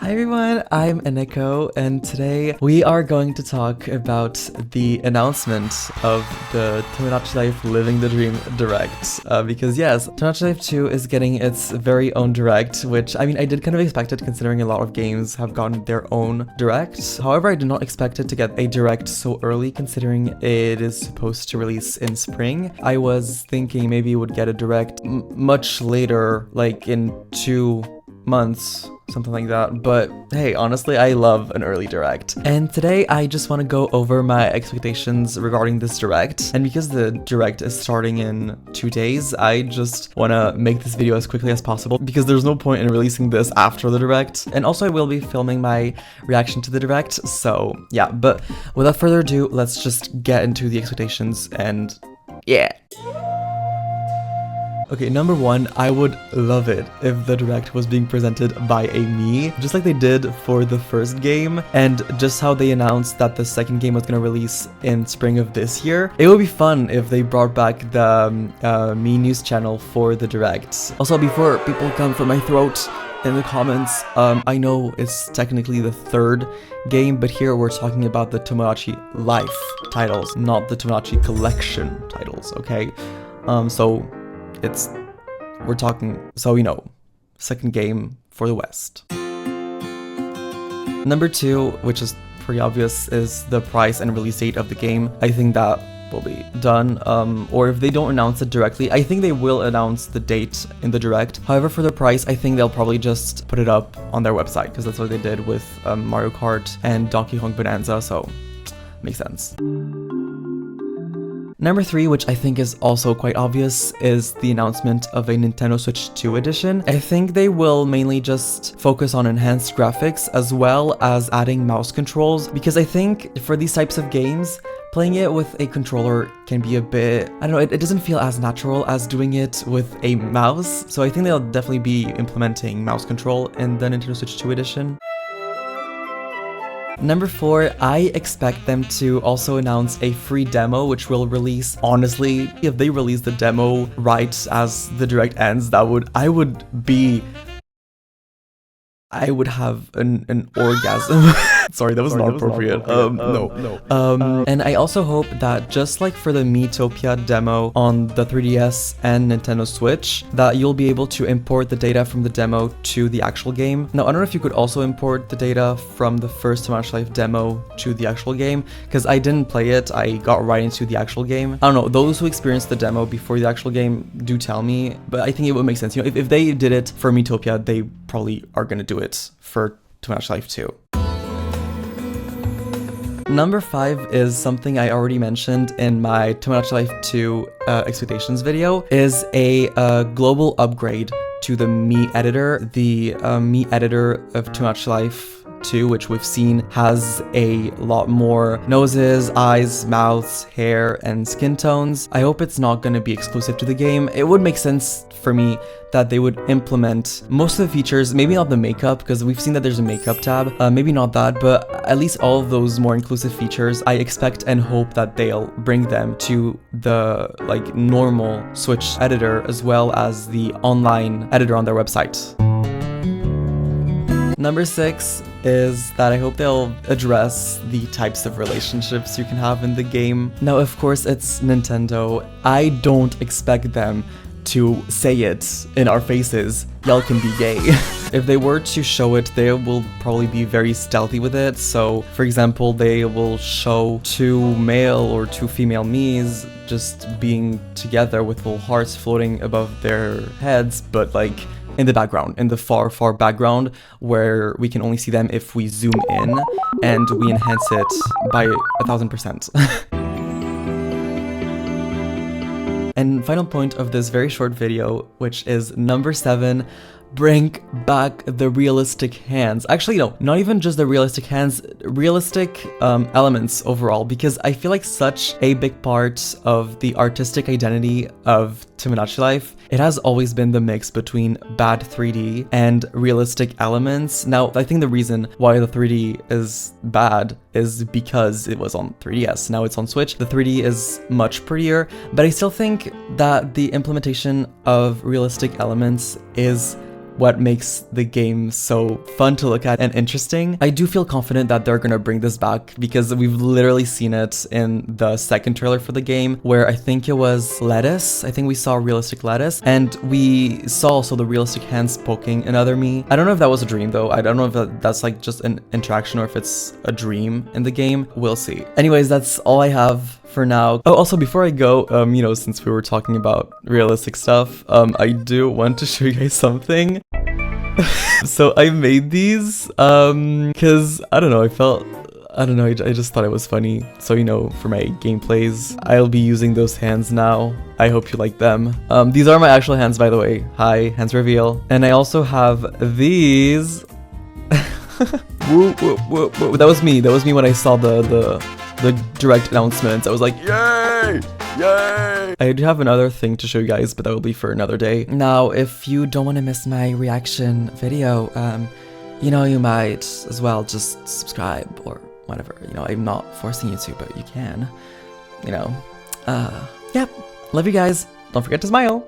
Hi everyone, I'm Eneko, and today we are going to talk about the announcement of the Tomodachi Life Living the Dream Direct. Because yes, Tomodachi Life 2 is getting its very own Direct, which, I mean, I did kind of expect it considering a lot of games have gotten their own Direct. However, I did not expect it to get a Direct so early considering it is supposed to release in spring. I was thinking maybe it would get a Direct much later, like in 2 months, something like that. But hey, honestly, I love an early direct. And today I just want to go over my expectations regarding this direct. And because the direct is starting in 2 days, I just want to make this video as quickly as possible because there's no point in releasing this after the direct. And also I will be filming my reaction to the direct. So yeah, but without further ado, let's just get into the expectations and yeah. Okay, number one, I would love it if the direct was being presented by a me, just like they did for the first game, and just how they announced that the second game was going to release in spring of this year. It would be fun if they brought back the me news channel for the direct. Also, before people come for my throat in the comments, I know it's technically the third game, but here we're talking about the Tomodachi Life titles, not the Tomodachi Collection titles, okay? We're talking, so you know, second game for the West. Number two, which is pretty obvious, is the price and release date of the game. I think that will be done, or if they don't announce it directly, I think they will announce the date in the direct. However, for the price, I think they'll probably just put it up on their website, because that's what they did with Mario Kart and Donkey Kong Bonanza, so makes sense. Number three, which I think is also quite obvious, is the announcement of a Nintendo Switch 2 edition. I think they will mainly just focus on enhanced graphics as well as adding mouse controls, because I think for these types of games, playing it with a controller can be a bit, I don't know, it doesn't feel as natural as doing it with a mouse. So I think they'll definitely be implementing mouse control in the Nintendo Switch 2 edition. Number four, I expect them to also announce a free demo which will release. Honestly, if they release the demo right as the direct ends, I would have an orgasm. Sorry, that was not appropriate. No. And I also hope that just like for the Miitopia demo on the 3DS and Nintendo Switch, that you'll be able to import the data from the demo to the actual game. Now, I don't know if you could also import the data from the first Tomodachi Life demo to the actual game, because I didn't play it, I got right into the actual game. I don't know, those who experienced the demo before the actual game do tell me, but I think it would make sense. You know, if they did it for Miitopia, they probably are gonna do it for Tomodachi Life 2. Number five is something I already mentioned in my Tomodachi Life 2 expectations video, is a global upgrade to the Mii editor. The Mii editor of Tomodachi Life 2, which we've seen, has a lot more noses, eyes, mouths, hair, and skin tones. I hope it's not going to be exclusive to the game. It would make sense for me that they would implement most of the features, maybe not the makeup, because we've seen that there's a makeup tab, maybe not that, but at least all of those more inclusive features, I expect and hope that they'll bring them to the like normal Switch editor as well as the online editor on their website. Number six is that I hope they'll address the types of relationships you can have in the game. Now, of course, it's Nintendo. I don't expect them to say it in our faces, y'all can be gay. If they were to show it, they will probably be very stealthy with it. So, for example, they will show 2 male or 2 female Miis just being together with little hearts floating above their heads, but like in the background, in the far, far background, where we can only see them if we zoom in and we enhance it by 1000%. And final point of this very short video, which is number 7, bring back the realistic hands. Actually, no, not even just the realistic hands, realistic elements overall, because I feel like such a big part of the artistic identity of Tomodachi Life, it has always been the mix between bad 3D and realistic elements. Now, I think the reason why the 3D is bad is because it was on 3DS. Now it's on Switch. The 3D is much prettier, but I still think that the implementation of realistic elements is what makes the game so fun to look at and interesting. I do feel confident that they're gonna bring this back because we've literally seen it in the second trailer for the game, where I think it was lettuce. I think we saw realistic lettuce, and we saw also the realistic hands poking another me. I don't know if that was a dream though. I don't know if that's like just an interaction or if it's a dream in the game. We'll see. Anyways, that's all I have for now. Oh, also before I go, you know, since we were talking about realistic stuff, I do want to show you guys something. So I made these, cause I don't know, I just thought it was funny. So, you know, for my gameplays, I'll be using those hands now. I hope you like them. These are my actual hands, by the way. Hi, hands reveal. And I also have these. Woo, woo, woo, woo. That was me when I saw the direct announcements. I was like, yay! Yay! I do have another thing to show you guys, but that will be for another day. Now, if you don't want to miss my reaction video, you know, you might as well just subscribe or whatever. You know, I'm not forcing you to, but you can. You know, yeah. Love you guys. Don't forget to smile.